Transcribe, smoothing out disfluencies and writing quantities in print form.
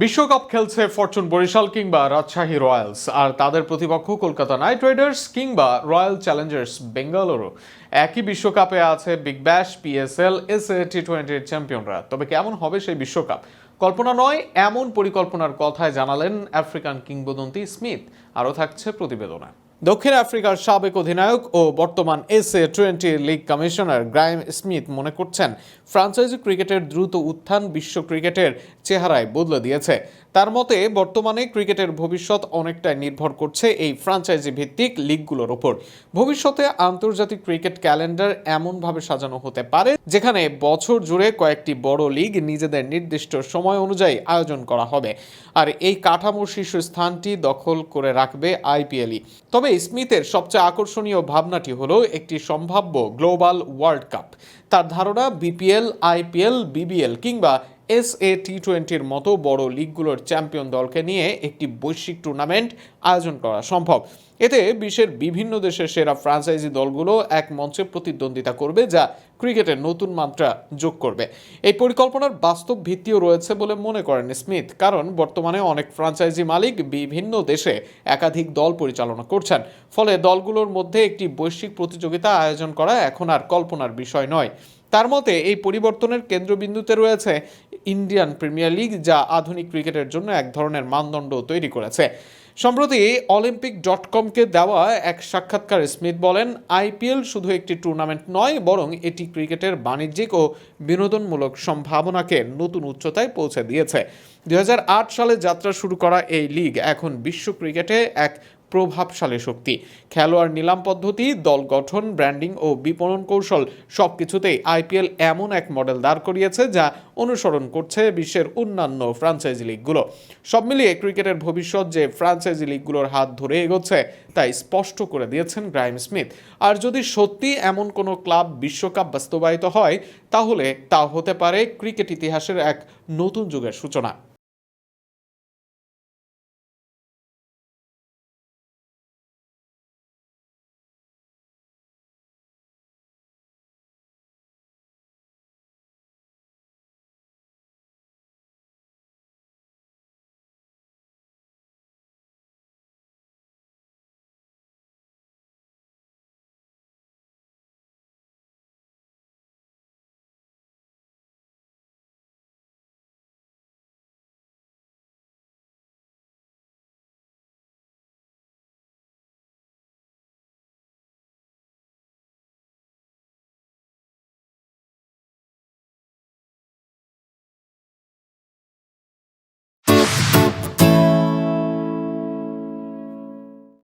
বিশ্বকাপ খেলছে ফরচুন বরিশাল কিংবা রাজশাহী রয়্যালস, আর তাদের প্রতিপক্ষ কলকাতা নাইট রাইডার্স কিংবা রয়্যাল চ্যালেঞ্জার্স বেঙ্গালুরু। একই বিশ্বকাপে আছে বিগ ব্যাশ, পিএসএল, এসএ টি-20 চ্যাম্পিয়নরা। তবে কেমন হবে সেই বিশ্বকাপ? কল্পনা নয়, এমন পরিকল্পনার কথায় জানালেন আফ্রিকান কিংবদন্তি স্মিথ। আরও থাকছে প্রতিবেদনে। দক্ষিণ আফ্রিকার সাবেক অধিনায়ক ও বর্তমান এসএ-20 লিগ কমিশনার গ্রাইম স্মিথ মনে করছেন, ফ্রাঞ্চাইজি ক্রিকেটের দ্রুত উত্থান বিশ্ব ক্রিকেটের চেহারায় বদলে দিয়েছে। তার মতে, বর্তমানে ক্রিকেটের ভবিষ্যৎ অনেকটাই নির্ভর করছে এই ফ্রাঞ্চাইজি ভিত্তিক লিগগুলোর ওপর। ভবিষ্যতে আন্তর্জাতিক ক্রিকেট ক্যালেন্ডার এমনভাবে সাজানো হতে পারে যেখানে বছর জুড়ে কয়েকটি বড় লিগ নিজেদের নির্দিষ্ট সময় অনুযায়ী আয়োজন করা হবে, আর এই কাঠামোর শীর্ষস্থানটি দখল করে রাখবে আইপিএলই। তবে স্মিথের সবচেয়ে আকর্ষণীয় ভাবনাটি হলো একটি সম্ভাব্য গ্লোবাল ওয়ার্ল্ড কাপ। তার ধারণা, বিপিএল, আইপিএল, বিবিএল কিংবা এসএ টি-20-র মতো বড় লিগগুলোর চ্যাম্পিয়ন দলকে নিয়ে একটি বৈশ্বিক টুর্নামেন্ট আয়োজন করা সম্ভব। এতে বিশ্বের বিভিন্ন দেশের সেরা ফ্রাঞ্চাইজি দলগুলো এক মঞ্চে প্রতিদ্বন্দ্বিতা করবে, যা ক্রিকেটের নতুন মাত্রা যোগ করবে। এই পরিকল্পনার বাস্তব ভিত্তিও রয়েছে বলে মনে করেন স্মিথ, কারণ বর্তমানে অনেক ফ্রাঞ্চাইজি মালিক বিভিন্ন দেশে একাধিক দল পরিচালনা করছেন। ফলে দলগুলোর মধ্যে একটি বৈশ্বিক প্রতিযোগিতা আয়োজন করা এখন আর কল্পনার বিষয় নয়। তার মতে, এই পরিবর্তনের কেন্দ্রবিন্দুতে রয়েছে ইন্ডিয়ান প্রিমিয়ার লিগ, যা আধুনিক ক্রিকেটের জন্য এক ধরনের মানদণ্ড তৈরি করেছে। সম্প্রতি অলিম্পিক.কমকে দেওয়া এক সাক্ষাৎকারে স্মিথ বলেন, আইপিএল শুধু একটি টুর্নামেন্ট নয়, বরং এটি ক্রিকেটের বাণিজ্যিক ও বিনোদনমূলক সম্ভাবনাকে নতুন উচ্চতায় পৌঁছে দিয়েছে। 2008 সালে যাত্রা শুরু করা এই লিগ এখন বিশ্ব ক্রিকেটে এক প্রভাবশালী শক্তি। খেলোয়াড় নিলাম পদ্ধতি, দল গঠন, ব্র্যান্ডিং ও বিপণন কৌশল সবকিছুতেই আইপিএল এমন এক মডেল দাঁড় করিয়েছে যা অনুসরণ করছে বিশ্বের অন্যান্য ফ্রাঞ্চাইজি লিগগুলো। সব মিলিয়ে ক্রিকেটের ভবিষ্যৎ যে ফ্রাঞ্চাইজি লিগগুলোর হাত ধরে এগোচ্ছে তাই স্পষ্ট করে দিয়েছেন গ্রাইম স্মিথ। আর যদি সত্যি এমন কোনো ক্লাব বিশ্বকাপ বাস্তবায়িত হয়, তাহলে তা হতে পারে ক্রিকেট ইতিহাসের এক নতুন যুগের সূচনা।